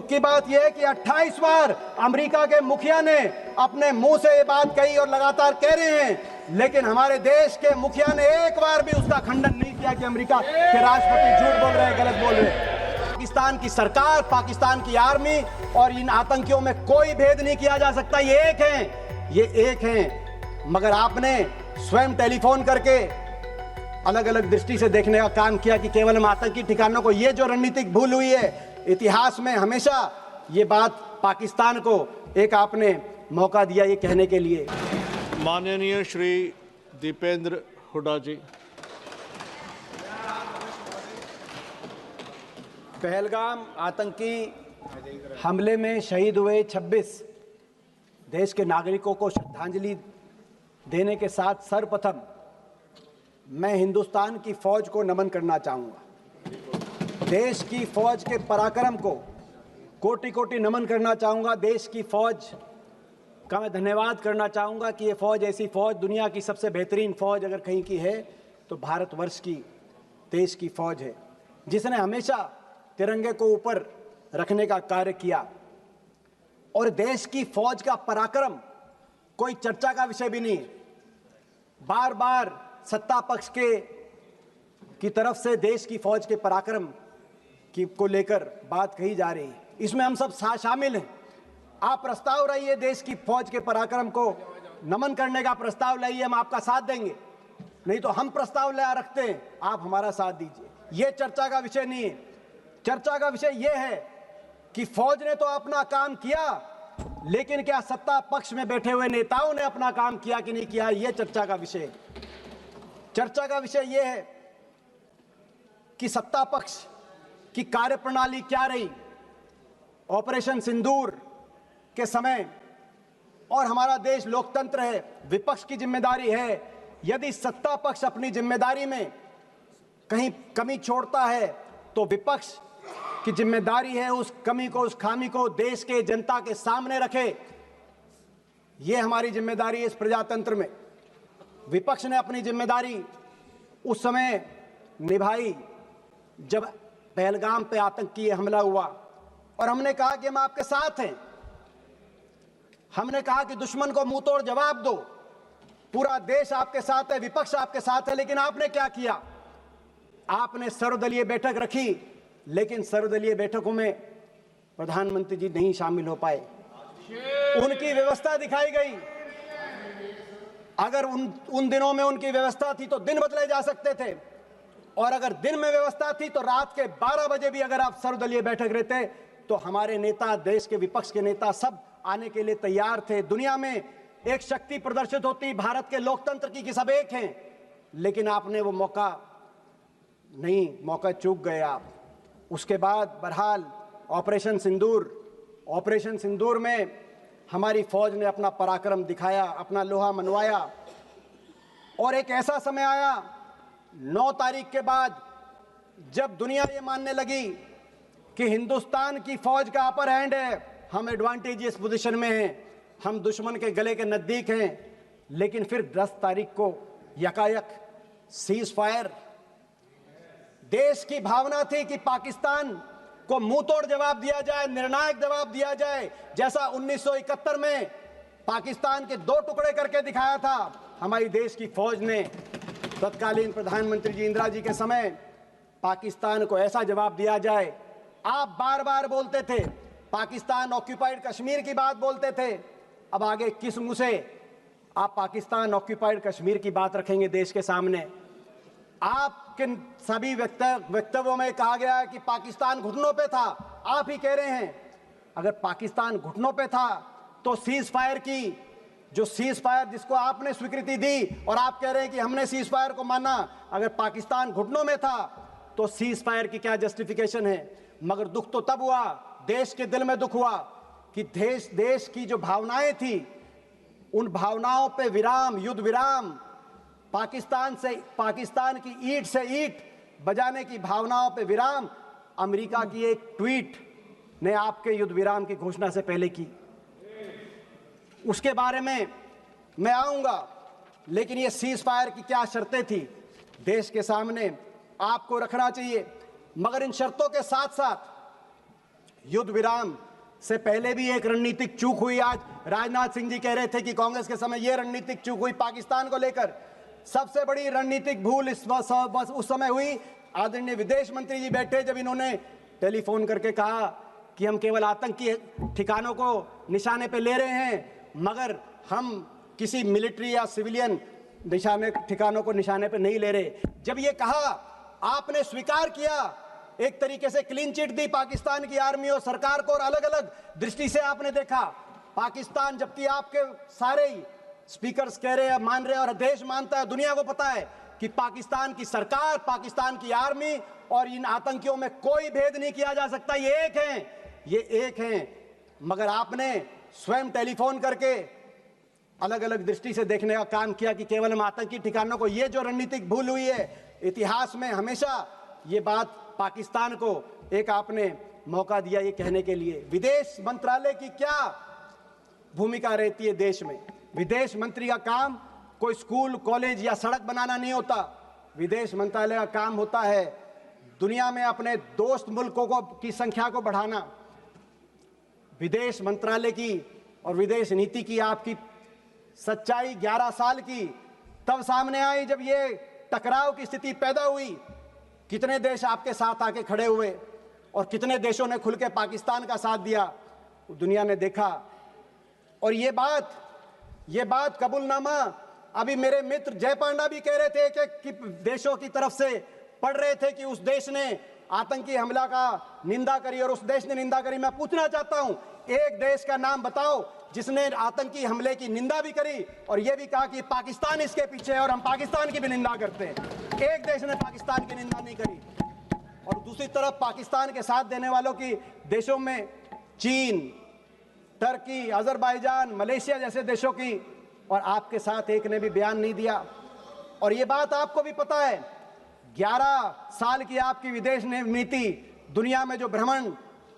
दुख की बात यह है कि 28 बार अमेरिका के मुखिया ने अपने मुंह से ये बात कही और लगातार कह रहे हैं, लेकिन हमारे देश के मुखिया ने एक बार भी उसका खंडन नहीं किया कि अमेरिका के राष्ट्रपति झूठ बोल रहे हैं, गलत बोल रहे हैं। पाकिस्तान की सरकार, पाकिस्तान की आर्मी और इन आतंकियों में कोई भेद नहीं किया जा सकता। ये एक हैं, मगर आपने स्वयं टेलीफोन करके अलग अलग दृष्टि से देखने का काम किया कि केवल हम आतंकी ठिकानों को, ये जो रणनीतिक भूल हुई है इतिहास में, हमेशा ये बात पाकिस्तान को एक आपने मौका दिया ये कहने के लिए। माननीय श्री दीपेंद्र हुड्डा जी। पहलगाम आतंकी हमले में शहीद हुए 26 देश के नागरिकों को श्रद्धांजलि देने के साथ सर्वप्रथम मैं हिंदुस्तान की फौज को नमन करना चाहूँगा। देश की फौज के पराक्रम को कोटि कोटि नमन करना चाहूँगा। देश की फौज का मैं धन्यवाद करना चाहूँगा कि ये फौज, ऐसी फौज, दुनिया की सबसे बेहतरीन फौज अगर कहीं की है तो भारतवर्ष की, देश की फौज है, जिसने हमेशा तिरंगे को ऊपर रखने का कार्य किया। और देश की फौज का पराक्रम कोई चर्चा का विषय भी नहीं। बार बार सत्ता पक्ष की तरफ से देश की फौज के पराक्रम को लेकर बात कही जा रही है, इसमें हम सब शामिल हैं। आप प्रस्ताव लाइए, देश की फौज के पराक्रम को नमन करने का प्रस्ताव लाइए, हम आपका साथ देंगे। नहीं तो हम प्रस्ताव ला रखते हैं, आप हमारा साथ दीजिए। ये चर्चा का विषय नहीं है। चर्चा का विषय यह है कि फौज ने तो अपना काम किया, लेकिन क्या सत्ता पक्ष में बैठे हुए नेताओं ने अपना काम किया कि नहीं किया, यह चर्चा का विषय है। चर्चा का विषय यह है कि सत्ता पक्ष की कार्यप्रणाली क्या रही ऑपरेशन सिंदूर के समय, और हमारा देश लोकतंत्र है, विपक्ष की जिम्मेदारी है। यदि सत्ता पक्ष अपनी जिम्मेदारी में कहीं कमी छोड़ता है तो विपक्ष की जिम्मेदारी है उस कमी को, उस खामी को देश के जनता के सामने रखे। यह हमारी जिम्मेदारी है इस प्रजातंत्र में। विपक्ष ने अपनी जिम्मेदारी उस समय निभाई जब पहलगाम पे आतंकी हमला हुआ, और हमने कहा कि हम आपके साथ हैं। हमने कहा कि दुश्मन को मुंह तोड़ जवाब दो, पूरा देश आपके साथ है, विपक्ष आपके साथ है। लेकिन आपने क्या किया? आपने सर्वदलीय बैठक रखी, लेकिन सर्वदलीय बैठकों में प्रधानमंत्री जी नहीं शामिल हो पाए। उनकी व्यवस्था दिखाई गई। अगर उन दिनों में उनकी व्यवस्था थी तो दिन बदले जा सकते थे, और अगर दिन में व्यवस्था थी तो रात के 12 बजे भी अगर आप सर्वदलीय बैठक रहते तो हमारे नेता, देश के विपक्ष के नेता सब आने के लिए तैयार थे। दुनिया में एक शक्ति प्रदर्शित होती भारत के लोकतंत्र की कि सब एक हैं, लेकिन आपने वो मौका चूक गए आप। उसके बाद बहरहाल ऑपरेशन सिंदूर में हमारी फौज ने अपना पराक्रम दिखाया, अपना लोहा मनवाया। और एक ऐसा समय आया 9 तारीख के बाद जब दुनिया ये मानने लगी कि हिंदुस्तान की फौज का अपर हैंड है, हम एडवांटेजियस पोजीशन में हैं, हम दुश्मन के गले के नजदीक हैं। लेकिन फिर 10 तारीख को यकायक सीज फायर। देश की भावना थी कि पाकिस्तान को मुंह तोड़ जवाब दिया जाए, निर्णायक जवाब दिया जाए, जैसा 1971 में पाकिस्तान के 2 टुकड़े करके दिखाया था हमारी देश की फौज ने। तत्कालीन प्रधानमंत्री जी इंदिरा जी के समय पाकिस्तान को ऐसा जवाब दिया जाए। आप बार बार बोलते थे पाकिस्तान ऑक्यूपाइड कश्मीर की बात बोलते थे, अब आगे किस मुंह से आप पाकिस्तान ऑक्यूपाइड कश्मीर की बात रखेंगे देश के सामने? आपके सभी वक्तव्यों में कहा गया है कि पाकिस्तान घुटनों पे था। आप ही कह रहे हैं अगर पाकिस्तान घुटनों पे था तो सीज फायर जिसको आपने स्वीकृति दी, और आप कह रहे हैं कि हमने सीज फायर को माना, अगर पाकिस्तान घुटनों में था तो सीज फायर की क्या जस्टिफिकेशन है? मगर दुख तो तब हुआ, देश के दिल में दुख हुआ कि देश की जो भावनाएं थी उन भावनाओं पे विराम, युद्ध विराम, पाकिस्तान की ईंट से ईंट बजाने की भावनाओं पे विराम अमेरिका की एक ट्वीट ने आपके युद्ध विराम की घोषणा से पहले की। उसके बारे में मैं आऊंगा, लेकिन ये सीज फायर की क्या शर्तें थी देश के सामने आपको रखना चाहिए। मगर इन शर्तों के साथ साथ युद्ध विराम से पहले भी एक रणनीतिक चूक हुई। आज राजनाथ सिंह जी कह रहे थे कि कांग्रेस के समय यह रणनीतिक चूक हुई पाकिस्तान को लेकर। सबसे बड़ी रणनीतिक भूल उस समय हुई, आदरणीय विदेश मंत्री जी बैठे जब इन्होंने टेलीफोन करके कहा कि हम केवल आतंकी ठिकानों को निशाने पे ले रहे हैं, मगर हम किसी मिलिट्री या सिविलियन ठिकानों को निशाने पे नहीं ले रहे। जब ये कहा, आपने स्वीकार किया, एक तरीके से क्लीन चिट दी पाकिस्तान की आर्मी और सरकार को, और अलग अलग दृष्टि से आपने देखा पाकिस्तान, जबकि आपके सारे ही स्पीकर्स कह रहे हैं, मान रहे हैं, और देश मानता है, दुनिया को पता है कि पाकिस्तान की सरकार, पाकिस्तान की आर्मी और इन आतंकियों में कोई भेद नहीं किया जा सकता। ये एक हैं, मगर आपने स्वयं टेलीफोन करके अलग अलग दृष्टि से देखने का काम किया कि केवल हम आतंकी ठिकानों को। ये जो रणनीतिक भूल हुई है इतिहास में, हमेशा ये बात पाकिस्तान को एक आपने मौका दिया ये कहने के लिए। विदेश मंत्रालय की क्या भूमिका रहती है देश में? विदेश मंत्री का काम कोई स्कूल, कॉलेज या सड़क बनाना नहीं होता। विदेश मंत्रालय का काम होता है दुनिया में अपने दोस्त मुल्कों की संख्या को बढ़ाना। विदेश मंत्रालय की और विदेश नीति की आपकी सच्चाई 11 साल की तब सामने आई जब ये टकराव की स्थिति पैदा हुई। कितने देश आपके साथ आके खड़े हुए और कितने देशों ने खुल के पाकिस्तान का साथ दिया, दुनिया ने देखा। और ये बात कबूलनामा अभी मेरे मित्र जय पांडा भी कह रहे थे कि देशों की तरफ से पढ़ रहे थे कि उस देश ने आतंकी हमला का निंदा करी और उस देश ने निंदा करी। मैं पूछना चाहता हूं, एक देश का नाम बताओ जिसने आतंकी हमले की निंदा भी करी और यह भी कहा कि पाकिस्तान इसके पीछे है और हम पाकिस्तान की भी निंदा करते हैं। एक देश ने पाकिस्तान की निंदा नहीं करी। और दूसरी तरफ पाकिस्तान के साथ देने वालों की देशों में चीन, टर्की, अजरबैजान, मलेशिया जैसे देशों की, और आपके साथ एक ने भी बयान नहीं दिया। और ये बात आपको भी पता है, 11 साल की आपकी विदेश नीति, दुनिया में जो भ्रमण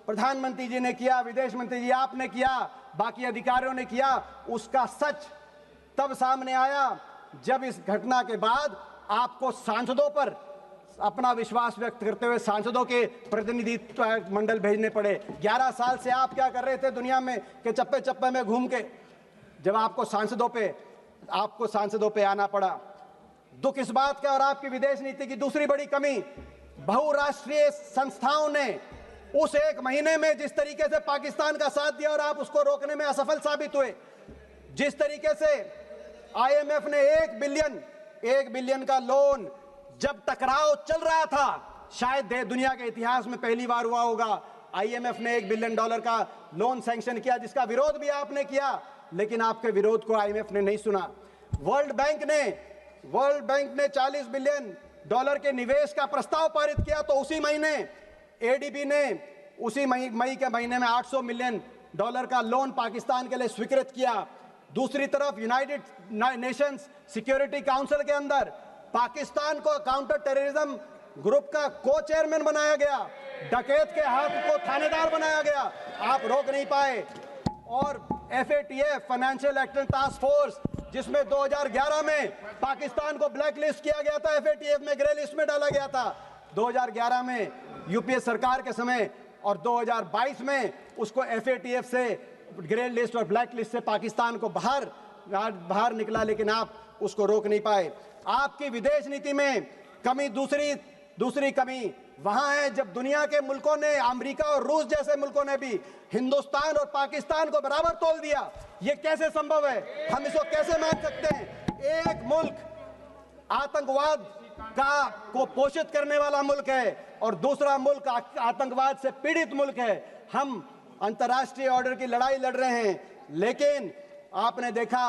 प्रधानमंत्री जी ने किया, विदेश मंत्री जी आपने किया, बाकी अधिकारियों ने किया, उसका सच तब सामने आया जब इस घटना के बाद आपको सांसदों पर अपना विश्वास व्यक्त करते हुए सांसदों के प्रतिनिधित्व मंडल भेजने पड़े। 11 साल से आप क्या कर रहे थे दुनिया में के चप्पे चप्पे में घूम के, जब आपको सांसदों पे आना पड़ा। दुख इस बात का, और आपकी विदेश नीति की दूसरी बड़ी कमी, बहुराष्ट्रीय संस्थाओं ने उस एक महीने में जिस तरीके से पाकिस्तान का साथ दिया और आप उसको रोकने में असफल साबित हुए। जिस तरीके से आईएमएफ ने 1 बिलियन का लोन, जब टकराव चल रहा था, शायद दुनिया के इतिहास में पहली बार हुआ होगा, आईएमएफ ने $1 बिलियन का लोन सैंक्शन किया, जिसका विरोध भी आपने किया, लेकिन आपके विरोध को आईएमएफ ने नहीं सुना। वर्ल्ड बैंक ने $40 बिलियन के निवेश का प्रस्ताव पारित किया, तो उसी महीने एडीबी ने उसी मई के महीने में $800 मिलियन का लोन पाकिस्तान के लिए स्वीकृत किया। दूसरी तरफ यूनाइटेड नेशंस सिक्योरिटी काउंसिल के अंदर पाकिस्तान को काउंटर टेररिज्म ग्रुप का को चेयरमैन बनाया गया, डकैत के हाथ को थानेदार बनाया गया, आप रोक नहीं पाए। और FATF financial action task force, जिसमें 2011 में पाकिस्तान को ब्लैक लिस्ट किया गया था, FATF में ग्रे लिस्ट में डाला गया था 2011 में यूपीए सरकार के समय, और 2022 में उसको FATF से ग्रे लिस्ट और ब्लैक लिस्ट से पाकिस्तान को बाहर निकला, लेकिन आप उसको रोक नहीं पाए। आपकी विदेश नीति में कमी, दूसरी कमी वहां है जब दुनिया के मुल्कों ने, अमेरिका और रूस जैसे मुल्कों ने भी हिंदुस्तान और पाकिस्तान को बराबर तोल दिया। ये कैसे संभव है? हम इसको कैसे मान सकते हैं? एक मुल्क आतंकवाद को पोषित करने वाला मुल्क है और दूसरा मुल्क आतंकवाद से पीड़ित मुल्क है। हम अंतर्राष्ट्रीय ऑर्डर की लड़ाई लड़ रहे हैं, लेकिन आपने देखा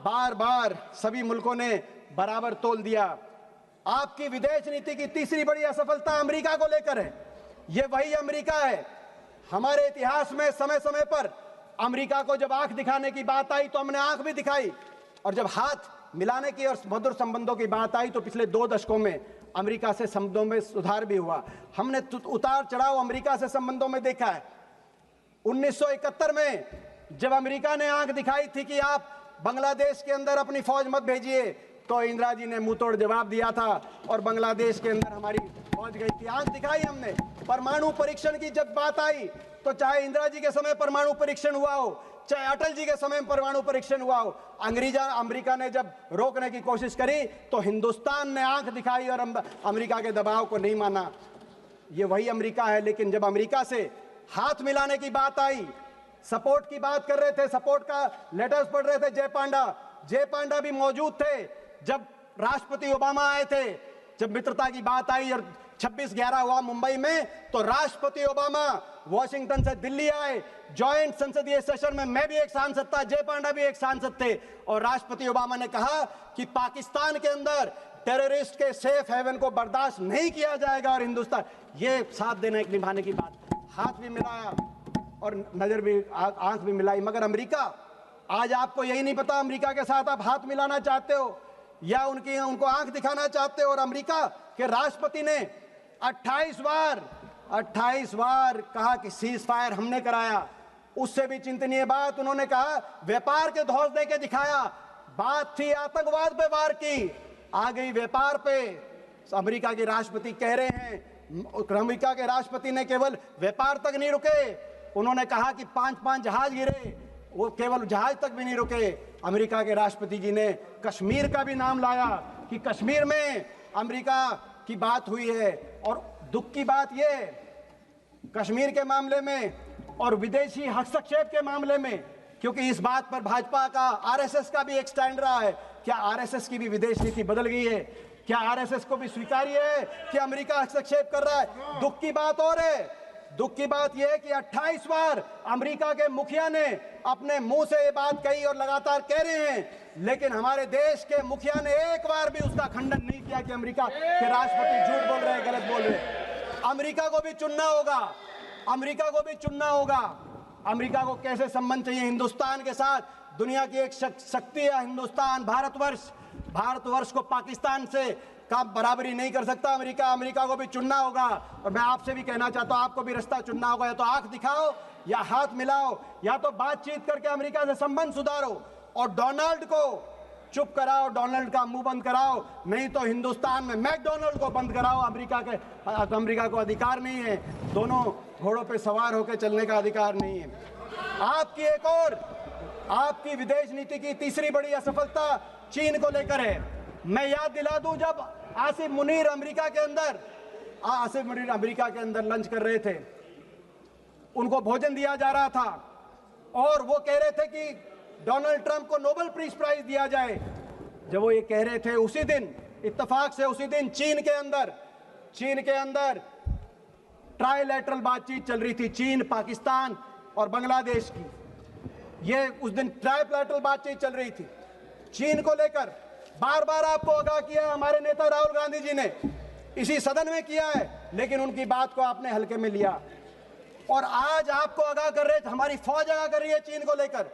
बार बार सभी मुल्कों ने बराबर तोल दिया। आपकी विदेश नीति की तीसरी बड़ी असफलता अमेरिका को लेकर है। यह वही अमेरिका है, हमारे इतिहास में समय समय पर अमेरिका को जब आंख दिखाने की बात आई तो हमने आंख भी दिखाई, और जब हाथ मिलाने की और मधुर संबंधों की बात आई तो पिछले 2 दशकों में अमेरिका से संबंधों में सुधार भी हुआ। हमने उतार चढ़ाव अमेरिका से संबंधों में देखा है। 1971 में जब अमेरिका ने आंख दिखाई थी कि आप बांग्लादेश के अंदर अपनी फौज मत भेजिए, तो इंदिरा जी ने मुंह तोड़ जवाब दिया था और बांग्लादेश के अंदर हमारी पहुंच गई थी। आंख दिखाई हमने, परमाणु परीक्षण की जब बात आई तो चाहे इंदिरा जी के समय परमाणु परीक्षण हुआ हो, चाहे अटल जी के समय में परमाणु परीक्षण हुआ हो, अमेरिका ने जब रोकने की कोशिश करी तो हिंदुस्तान ने आंख दिखाई और अमेरिका के दबाव को नहीं माना। ये वही अमेरिका है। लेकिन जब अमेरिका से हाथ मिलाने की बात आई, सपोर्ट की बात कर रहे थे, सपोर्ट का लेटर्स पढ़ रहे थे, जय पांडा भी मौजूद थे जब राष्ट्रपति ओबामा आए थे। जब मित्रता की बात आई और 26/11 हुआ मुंबई में, तो राष्ट्रपति ओबामा वॉशिंगटन से दिल्ली आए। जॉइंट संसदीय सेशन में मैं भी एक सांसद था, जय पांडा भी एक सांसद थे, और राष्ट्रपति ओबामा ने कहा कि पाकिस्तान के अंदर टेररिस्ट के सेफ हेवन को बर्दाश्त नहीं किया जाएगा। और हिंदुस्तान ये साथ देने निभाने की बात, हाथ भी मिलाया और नजर भी, आंख भी मिलाई। मगर अमेरिका, आज आपको यही नहीं पता अमेरिका के साथ आप हाथ मिलाना चाहते हो या उनको आंख दिखाना चाहते हो। और अमेरिका के राष्ट्रपति ने 28 बार कहा कि सीज फायर हमने कराया। उससे भी चिंतनीय बात उन्होंने कहा व्यापार के धौंस दे के दिखाया। बात थी आतंकवाद पे वार की, आ गई व्यापार पे। अमेरिका के राष्ट्रपति कह रहे हैं, अमेरिका के राष्ट्रपति ने केवल व्यापार तक नहीं रुके, उन्होंने कहा कि 5 जहाज गिरे, वो केवल जहाज तक भी नहीं रुके। अमेरिका के राष्ट्रपति जी ने कश्मीर का भी नाम लाया कि कश्मीर में अमेरिका की बात हुई है। और दुख की बात ये, कश्मीर के मामले में और विदेशी हस्तक्षेप के मामले में, क्योंकि इस बात पर भाजपा का, आरएसएस का भी एक स्टैंड रहा है, क्या आरएसएस की भी विदेश नीति बदल गई है? क्या आरएसएस को भी स्वीकार्य है कि अमेरिका हस्तक्षेप कर रहा है? दुख की बात और है, दुख की बात यह है कि 28 बार अमेरिका के मुखिया ने अपने मुंह से ये बात कही और लगातार कह रहे हैं, लेकिन हमारे देश के मुखिया ने एक बार भी उसका खंडन नहीं किया कि अमेरिका के राष्ट्रपति झूठ बोल रहे हैं, गलत बोल रहे हैं। अमेरिका को भी चुनना होगा, अमेरिका को भी चुनना होगा। अमेरिका को कैसे संबंध चाहिए हिंदुस्तान के साथ? दुनिया की एक शक्ति है हिंदुस्तान, भारतवर्ष को पाकिस्तान से का बराबरी नहीं कर सकता अमेरिका। अमेरिका को भी चुनना होगा। और मैं आपसे भी कहना चाहता हूं, आपको भी रास्ता चुनना होगा, या तो आंख दिखाओ या हाथ मिलाओ, या तो बातचीत करके अमेरिका से संबंध सुधारो और डोनाल्ड को चुप कराओ, डोनाल्ड का मुंह बंद कराओ, नहीं तो हिंदुस्तान में मैकडोनाल्ड को बंद कराओ। अमेरिका को अधिकार नहीं है, दोनों घोड़ों पे सवार होकर चलने का अधिकार नहीं है। आपकी विदेश नीति की तीसरी बड़ी असफलता चीन को लेकर है। मैं याद दिला दूं, जब आसिफ मुनीर अमेरिका के अंदर लंच कर रहे थे, उनको भोजन दिया जा रहा था और वो कह रहे थे कि डोनाल्ड ट्रंप को नोबेल पीस प्राइज दिया जाए। जब वो ये कह रहे थे, उसी दिन इत्तेफाक से उसी दिन चीन के अंदर ट्राइलैटरल बातचीत चल रही थी, चीन, पाकिस्तान और बांग्लादेश की। ये उस दिन ट्राइलैटरल बातचीत चल रही थी। चीन को लेकर बार बार आपको आगाह किया हमारे नेता राहुल गांधी जी ने, इसी सदन में किया है, लेकिन उनकी बात को आपने हल्के में लिया। और आज आपको आगाह कर रहे थे, हमारी फौज आगाह कर रही है चीन को लेकर।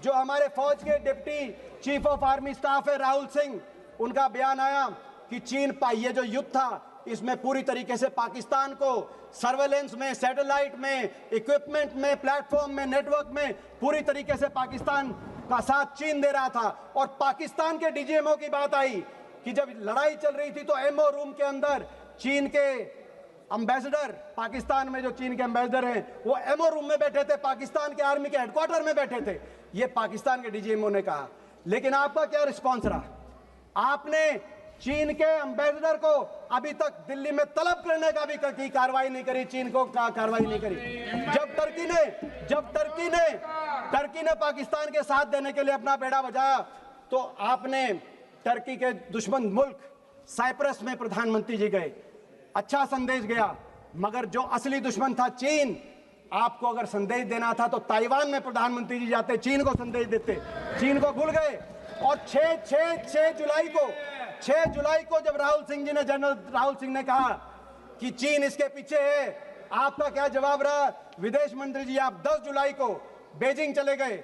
जो हमारे फौज के deputy chief of army staff है राहुल सिंह, उनका बयान आया कि चीन ये जो युद्ध था, इसमें पूरी तरीके से पाकिस्तान को सर्वेलेंस में, सैटेलाइट में, इक्विपमेंट में, प्लेटफॉर्म में, नेटवर्क में पूरी तरीके से पाकिस्तान का साथ चीन दे रहा था। और पाकिस्तान के डीजीएमओ की बात आई कि जब लड़ाई चल रही थी तो एमओ रूम के अंदर चीन के एम्बेसडर, पाकिस्तान में जो चीन के एम्बेसडर हैं, वो एमओ रूम में बैठे थे, पाकिस्तान के आर्मी के हेडक्वार्टर में बैठे थे। ये पाकिस्तान के डीजीएमओ ने कहा। लेकिन आपका क्या रिस्पॉन्स रहा? आपने चीन के एम्बेसडर को अभी तक दिल्ली में तलब करने का भी की कार्रवाई नहीं करी, चीन को कार्रवाई नहीं करी। जब टर्की ने पाकिस्तान के साथ देने के लिए अपना बेड़ा बजाया, तो आपने टर्की के दुश्मन मुल्क साइप्रस में प्रधानमंत्री जी गए, अच्छा संदेश गया। मगर जो असली दुश्मन था चीन, आपको अगर संदेश देना था तो ताइवान में प्रधानमंत्री जी जाते, चीन को संदेश देते। चीन को भूल गए। और 6 जुलाई को जब जनरल राहुल सिंह ने कहा कि चीन इसके पीछे है, आपका क्या जवाब रहा? विदेश मंत्री जी आप 10 जुलाई को बीजिंग चले गए,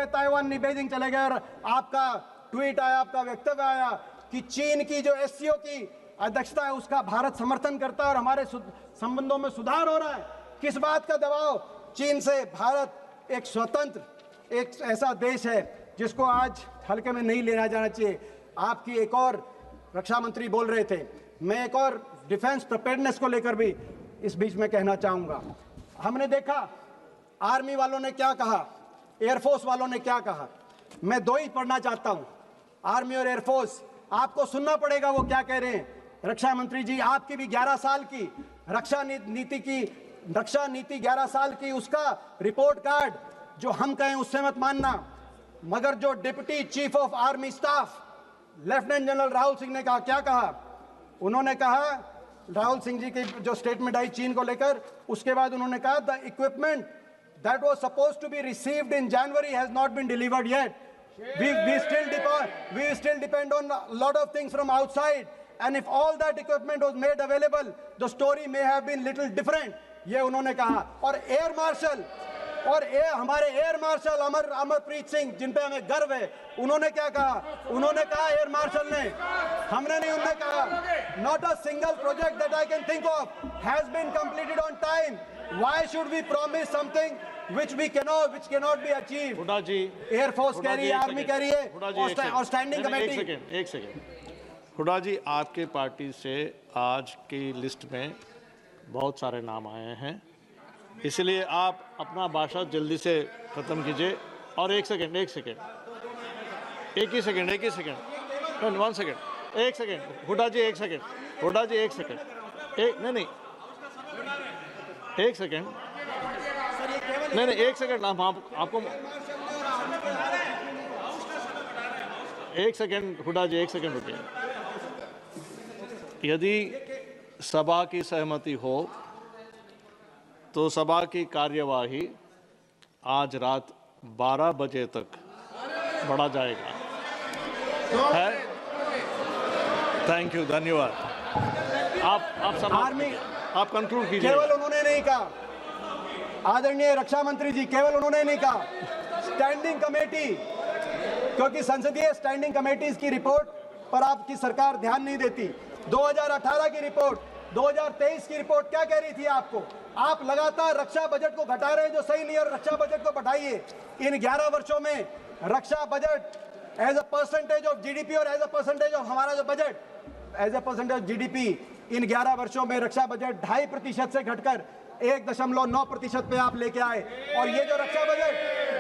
ताइवान नहीं बीजिंग चले गए, और आपका ट्वीट आया, आपका वक्तव्य आया कि चीन की जो एससीओ की अध्यक्षता है उसका भारत समर्थन करता है और हमारे संबंधों में सुधार हो रहा है। किस बात का दबाव? चीन से। भारत एक स्वतंत्र, एक ऐसा देश है जिसको आज हल्के में नहीं लेना जाना चाहिए। आपकी एक और रक्षा मंत्री बोल रहे थे, मैं एक और डिफेंस प्रिपेयर्डनेस को लेकर भी इस बीच में कहना चाहूंगा। हमने देखा आर्मी वालों ने क्या कहा, एयरफोर्स वालों ने क्या कहा। मैं दो ही पढ़ना चाहता हूं। आर्मी और एयरफोर्स, आपको सुनना पड़ेगा वो क्या कह रहे हैं। रक्षा मंत्री जी, आपकी भी 11 साल की रक्षा नीति 11 साल की, उसका रिपोर्ट कार्ड जो हम कहें उससे मत मानना, मगर जो deputy chief of army staff lieutenant general Rahul Singh ने कहा, क्या कहा उन्होंने कहा, राहुल सिंह जी की जो स्टेटमेंट आई चीन को लेकर, उसके बाद उन्होंने कहा the equipment that was supposed to be received in January has not been delivered yet. We still depend on a lot of things from outside, and if all that equipment was made available, the story may have been little different. ये उन्होंने कहा। और हमारे air marshal Amarpreet Singh, जिन पे हमें गर्व है, उन्होंने क्या कहा, उन्होंने कहा एयर मार्शल ने, हमने नहीं, उन्होंने कहा not a single project that I can think of has been completed on time. Why should we promise something which cannot be achieved? Hooda ji, air force कह रही है, आर्मी कह रही है, और स्टैंडिंग कमेटी। एक सेकेंड हुड्डा जी, आपके पार्टी से आज की लिस्ट में बहुत सारे नाम आए हैं, इसलिए आप अपना भाषण जल्दी से ख़त्म कीजिए। और एक second 1 second 1 second 1 second Hooda ji 1 second Hooda ji 1 second नहीं 1 सेकेंड नहीं 1 सेकेंड हम आपको 1 सेकेंड हुड्डा जी 1 सेकेंड रुकिए। यदि सभा की सहमति हो तो सभा की कार्यवाही आज रात 12 बजे तक बढ़ा जाएगा है। थैंक यू, धन्यवाद। आप आर्मी, आप कंक्लूड कीजिए। केवल उन्होंने नहीं कहा, आदरणीय रक्षा मंत्री जी, केवल उन्होंने नहीं कहा, स्टैंडिंग कमेटी, क्योंकि संसदीय स्टैंडिंग कमेटीज की रिपोर्ट पर आपकी सरकार ध्यान नहीं देती। 2018 की रिपोर्ट, 2023 की रिपोर्ट क्या कह रही थी आपको? आप लगातार रक्षा बजट को घटा रहे हैं, जो सही नहीं है, और रक्षा बजट को बढ़ाइए। इन 11 वर्षों में रक्षा budget as a percentage of GDP और एज अ परसेंटेज ऑफ हमारा जो budget as a percentage of GDP, इन 11 वर्षों में रक्षा बजट 2.5% से घटकर 1.9% पे आप लेके आए। और ये जो रक्षा बजट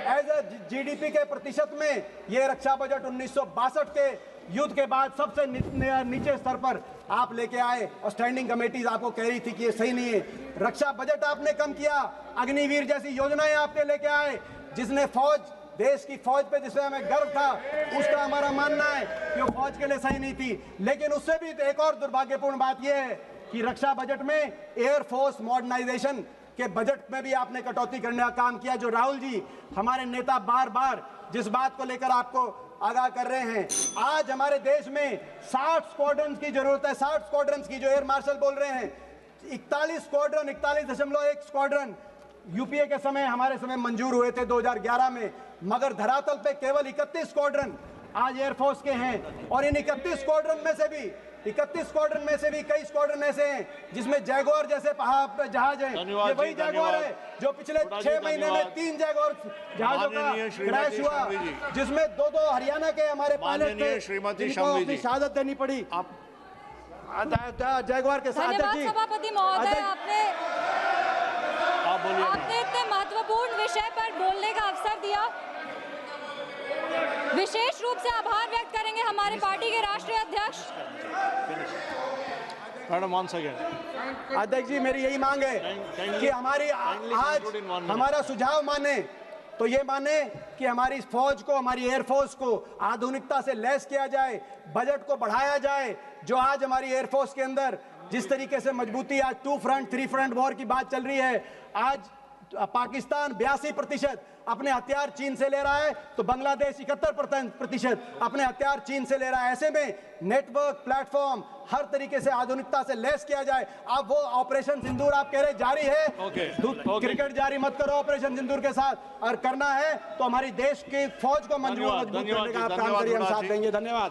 एज अ जीडीपी के प्रतिशत में, ये रक्षा बजट 1962 के युद्ध के बाद सबसे नीचे स्तर पर आप लेके आए। और स्टैंडिंग कमेटीज आपको कह रही थी कि ये सही नहीं है। रक्षा बजट आपने कम किया, अग्निवीर जैसी योजनाएं आपने लेके आए, जिसने फौज, देश की फौज पे जिसमें हमें गर्व था, उसका हमारा मानना है कि वो फौज के लिए सही नहीं थी। लेकिन उससे भी एक और दुर्भाग्यपूर्ण बात यह है कि रक्षा बजट में एयरफोर्स मॉडर्नाइजेशन के बजट में भी आपने कटौती करने का काम किया, जो राहुल जी हमारे नेता बार बार जिस बात को लेकर आपको आगाह कर रहे हैं। आज हमारे देश में 60 स्क्वाड्रन की जरूरत है, 60 स्क्वाड्रन की, जो एयर मार्शल बोल रहे हैं। 41 स्क्वाड्रन, 41.1 स्क्वाड्रन यूपीए के समय, हमारे समय मंजूर हुए थे 2011 में, मगर धरातल पे केवल 31 स्क्वाड्रन आज एयरफोर्स के हैं। और इन 31 स्क्वाड्रन में से भी कई स्क्वाड्रन ऐसे हैं जिसमें जैगुआर जैसे जहाज हैं। ये वही जैगुआर है जो पिछले 6 महीने में 3 जैगुआर जहाजों का क्रैश हुआ, जिसमें 2 हरियाणा के हमारे पायलट थे जिनको अपनी शहादत देनी पड़ी। जैगुआर के साथ सभापति महोदय, आपने इतने महत्वपूर्ण विषय पर बोलने का अवसर दिया। विशेष रूप से आभार व्यक्त करेंगे हमारे पार्टी के राष्ट्रीय अध्यक्ष। Madam, 1 second. अध्यक्ष जी, मेरी यही मांग है कि हमारी आज हमारा सुझाव माने तो ये माने कि हमारी फौज को, हमारी एयरफोर्स को आधुनिकता से लैस किया जाए, बजट को बढ़ाया जाए। जो आज हमारी एयरफोर्स के अंदर जिस तरीके से मजबूती, आज 2 फ्रंट 3 फ्रंट वॉर की बात चल रही है। आज पाकिस्तान 82% अपने हथियार चीन से ले रहा है, तो बांग्लादेश 71% अपने हथियार चीन से ले रहा है। ऐसे में नेटवर्क, प्लेटफॉर्म हर तरीके से आधुनिकता से लैस किया जाए। अब वो ऑपरेशन सिंदूर आप कह रहे जारी है, क्रिकेट जारी मत करो ऑपरेशन सिंदूर के साथ, और करना है तो हमारी देश की फौज को मजबूत करने का आप काम करिए, हम साथ देंगे। धन्यवाद।